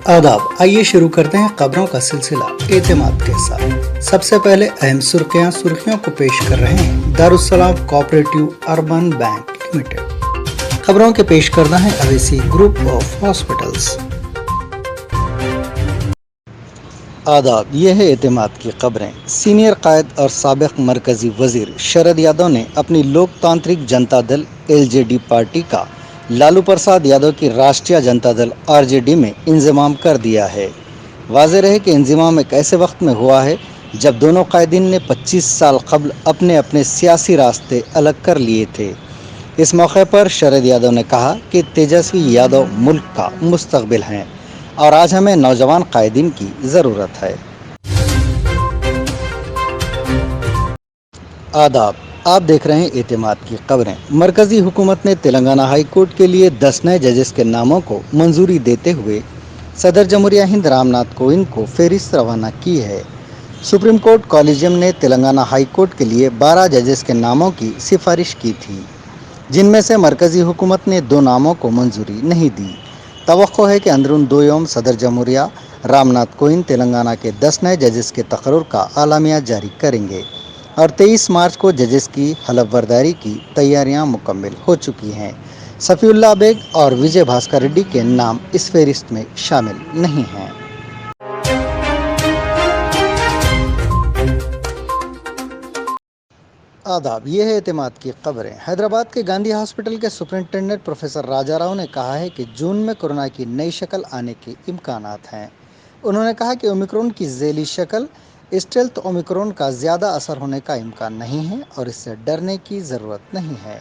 आदाब, आइए शुरू करते हैं खबरों का सिलसिला एतमाद के साथ। सबसे पहले अहम सुर्खियों को पेश कर रहे हैं Darussalam cooperative urban bank limited. खबरों के पेश करना है अवेसी ग्रुप ऑफ हॉस्पिटल्स। आदाब, ये है एतमाद की खबरें। सीनियर कायद और साबिक मरकजी वजीर शरद यादव ने अपनी लोकतांत्रिक जनता दल एलजेडी पार्टी का लालू प्रसाद यादव की राष्ट्रीय जनता दल आरजेडी में इंजमाम कर दिया है। वाज़ेह रहे कि इंजमाम एक ऐसे वक्त में हुआ है जब दोनों कायदीन ने 25 साल कबल अपने अपने सियासी रास्ते अलग कर लिए थे। इस मौके पर शरद यादव ने कहा कि तेजस्वी यादव मुल्क का मुस्तकबिल हैं और आज हमें नौजवान कायदीन की ज़रूरत है। आदाब, आप देख रहे हैं एतमाद की खबरें। मरकजी हुकूमत ने तेलंगाना हाई कोर्ट के लिए 10 नए जजेस के नामों को मंजूरी देते हुए सदर जमहूरिया हिंद रामनाथ कोविंद को फहरिस्त रवाना की है। सुप्रीम कोर्ट कॉलेजियम ने तेलंगाना हाई कोर्ट के लिए 12 जजेस के नामों की सिफारिश की थी, जिनमें से मरकजी हुकूमत ने 2 नामों को मंजूरी नहीं दी। तवक्को है कि अंदरून 2 यौम सदर जमहूरिया रामनाथ कोविंद तेलंगाना के 10 नए जजेस के तकर्रुर का आलामिया जारी करेंगे और 23 मार्च को जजेस की हलफ बर्दारी की तैयारियां मुकम्मल हो चुकी हैं। सफ़ीउल्लाह बेग और विजय भास्कर रेड्डी के नाम इस फहरिस्त में शामिल नहीं हैं। आदाब, ये है एतमाद की खबरें। हैदराबाद के गांधी हॉस्पिटल के सुपरिंटेंडेंट प्रोफेसर राजा राव ने कहा है कि जून में कोरोना की नई शक्ल आने के इम्कानात हैं। उन्होंने कहा कि ओमिक्रॉन की झेली शक्ल स्टेल्थ ओमिक्रॉन का ज़्यादा असर होने का इम्कान नहीं है और इससे डरने की ज़रूरत नहीं है।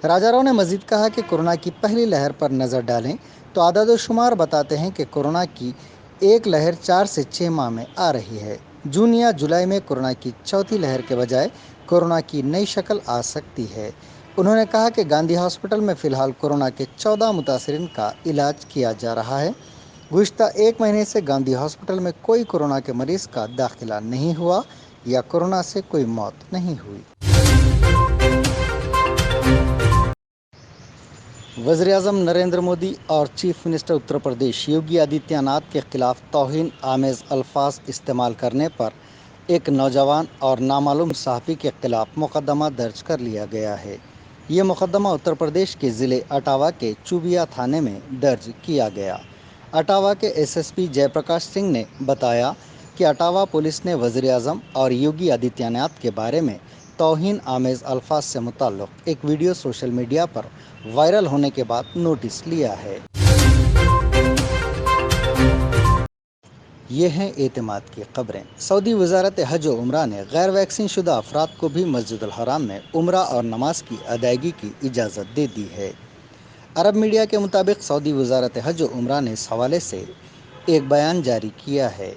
राजा राव ने मजीद कहा कि कोरोना की पहली लहर पर नज़र डालें तो आदाद-ओ-शुमार बताते हैं कि कोरोना की एक लहर 4 से 6 माह में आ रही है। जून या जुलाई में कोरोना की चौथी लहर के बजाय कोरोना की नई शक्ल आ सकती है। उन्होंने कहा कि गांधी हॉस्पिटल में फ़िलहाल कोरोना के 14 मुतासरीन का इलाज किया जा रहा है। गुज़िश्ता 1 महीने से गांधी हॉस्पिटल में कोई कोरोना के मरीज़ का दाखिला नहीं हुआ या कोरोना से कोई मौत नहीं हुई। वज़ीर-ए-आज़म नरेंद्र मोदी और चीफ मिनिस्टर उत्तर प्रदेश योगी आदित्यनाथ के खिलाफ तौहीन आमेज़ अल्फाज इस्तेमाल करने पर एक नौजवान और नामालूम सहाफ़ी के खिलाफ मुकदमा दर्ज कर लिया गया है। ये मुकदमा उत्तर प्रदेश के ज़िले अटावा के चूबिया थाने में दर्ज किया गया। अटावा के एसएसपी जयप्रकाश सिंह ने बताया कि अटावा पुलिस ने वज़ीर-ए-आज़म और योगी आदित्यनाथ के बारे में तौहीन आमेज़ अल्फाज से मुताल्लिक़ एक वीडियो सोशल मीडिया पर वायरल होने के बाद नोटिस लिया है। ये हैं एतमाद की खबरें। सऊदी वज़ारत हज और उम्रा ने गैर वैक्सीन शुदा अफराद को भी मस्जिदुल हराम में उम्रा और नमाज की अदायगी की इजाज़त दे दी है। अरब मीडिया के मुताबिक सऊदी वज़ारत हज और उम्रा ने इस हवाले से एक बयान जारी किया है।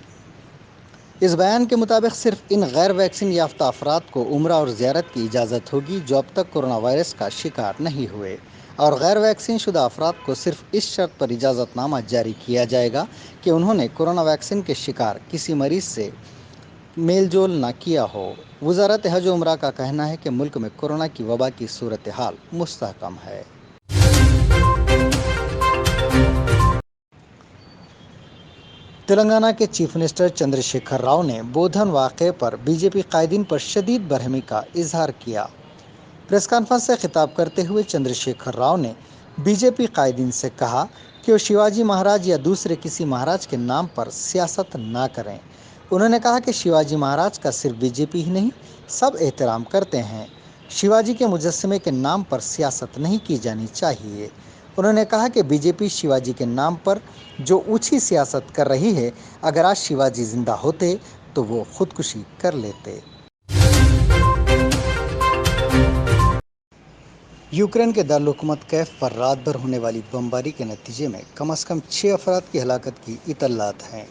इस बयान के मुताबिक सिर्फ इन गैर वैक्सीन याफ्ता अफराद को उम्रा और ज़ियारत की इजाज़त होगी जो अब तक कोरोना वायरस का शिकार नहीं हुए, और गैर वैक्सीन शुदा अफराद को सिर्फ इस शर्त पर इजाज़तनामा जारी किया जाएगा कि उन्होंने कोरोना वैक्सीन के शिकार किसी मरीज़ से मेल जोल न किया हो। वज़ारत हज और उम्रा का कहना है कि मुल्क में कोरोना की वबा की सूरत हाल मुस्तहकम है। तेलंगाना के चीफ मिनिस्टर चंद्रशेखर राव ने बोधन वाक़े पर बीजेपी कायदीन पर शदीद बरहमी का इजहार किया। प्रेस कॉन्फ्रेंस से खिताब करते हुए चंद्रशेखर राव ने बीजेपी कायदीन से कहा कि वो शिवाजी महाराज या दूसरे किसी महाराज के नाम पर सियासत ना करें। उन्होंने कहा कि शिवाजी महाराज का सिर्फ बीजेपी ही नहीं, सब एहतराम करते हैं। शिवाजी के मुजस्समे के नाम पर सियासत नहीं की जानी चाहिए। उन्होंने कहा कि बीजेपी शिवाजी के नाम पर जो ऊंची सियासत कर रही है, अगर आज शिवाजी जिंदा होते तो वो खुदकुशी कर लेते। यूक्रेन के दारुल-हुकूमत कैफ पर रात भर होने वाली बमबारी के नतीजे में कम से कम 6 अफराद की हलाकत की इत्तलात हैं।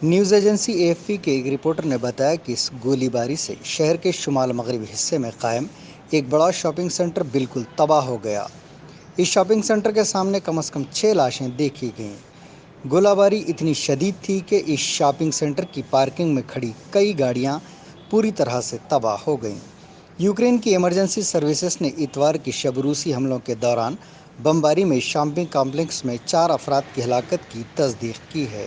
न्यूज़ एजेंसी एएफपी के एक रिपोर्टर ने बताया कि इस गोलीबारी से शहर के शुमाल मगरबी हिस्से में कायम एक बड़ा शॉपिंग सेंटर बिल्कुल तबाह हो गया। इस शॉपिंग सेंटर के सामने कम से कम 6 लाशें देखी गईं। गोलाबारी इतनी शदीद थी कि इस शॉपिंग सेंटर की पार्किंग में खड़ी कई गाड़ियां पूरी तरह से तबाह हो गईं। यूक्रेन की इमरजेंसी सर्विसेज ने इतवार की शब रूसी हमलों के दौरान बमबारी में शॉपिंग कॉम्प्लेक्स में 4 अफराद की हलाकत की तस्दीक की है।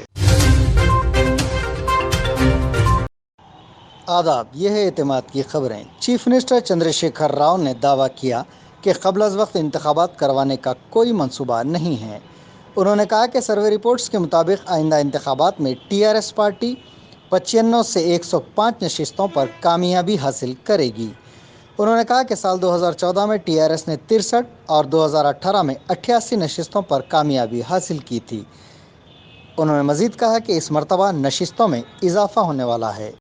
आदाब, यह है एतमाद की खबरें। चीफ मिनिस्टर चंद्रशेखर राव ने दावा किया कि क़ब्ल अज़ वक्त इंतखाबात करवाने का कोई मंसूबा नहीं है। उन्होंने कहा कि सर्वे रिपोर्ट्स के मुताबिक आइंदा इंतखाबात में टीआरएस पार्टी 95 से 105 नशिस्तों पर कामयाबी हासिल करेगी। उन्होंने कहा कि साल 2014 में टीआरएस ने 63 और 2018 में 88 नशिस्तों पर कामयाबी हासिल की थी। उन्होंने मज़ीद कहा कि इस मरतबा नशिस्तों में इजाफा होने वाला है।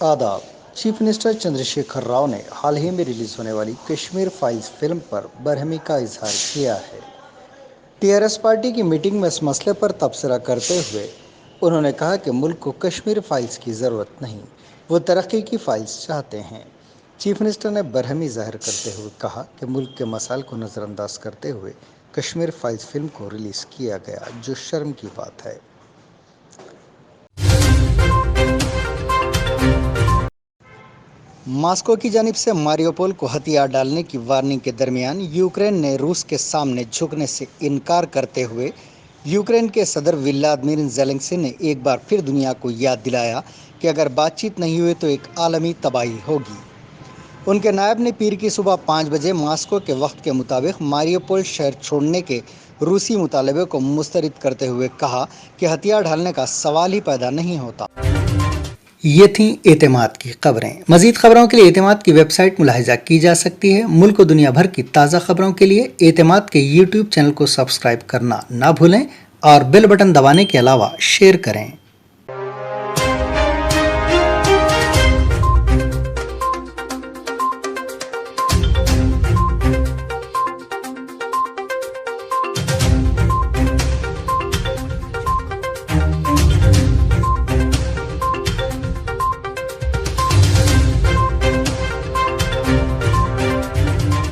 आदाब, चीफ मिनिस्टर चंद्रशेखर राव ने हाल ही में रिलीज होने वाली कश्मीर फाइल्स फिल्म पर बरहमी का इजहार किया है। टीआरएस पार्टी की मीटिंग में इस मसले पर तबसरा करते हुए उन्होंने कहा कि मुल्क को कश्मीर फाइल्स की ज़रूरत नहीं, वो तरक्की की फाइल्स चाहते हैं। चीफ मिनिस्टर ने बरहमी जाहिर करते हुए कहा कि मुल्क के मसाइल को नज़रअंदाज करते हुए कश्मीर फाइल्स फिल्म को रिलीज़ किया गया, जो शर्म की बात है। मॉस्को की जानिब से मारियोपोल को हथियार डालने की वार्निंग के दरमियान यूक्रेन ने रूस के सामने झुकने से इनकार करते हुए यूक्रेन के सदर व्लादिमीर ज़ेलेंस्की ने एक बार फिर दुनिया को याद दिलाया कि अगर बातचीत नहीं हुई तो एक आलमी तबाही होगी। उनके नायब ने पीर की सुबह 5 बजे मॉस्को के वक्त के मुताबिक मारियोपोल शहर छोड़ने के रूसी मुतालबे को मुस्तरद करते हुए कहा कि हथियार डालने का सवाल ही पैदा नहीं होता। ये थी एतमाद की खबरें। मजीद खबरों के लिए एतमाद की वेबसाइट मुलाहिजा की जा सकती है। मुल्क और दुनिया भर की ताज़ा खबरों के लिए एतमाद के यूट्यूब चैनल को सब्सक्राइब करना ना भूलें और बेल बटन दबाने के अलावा शेयर करें।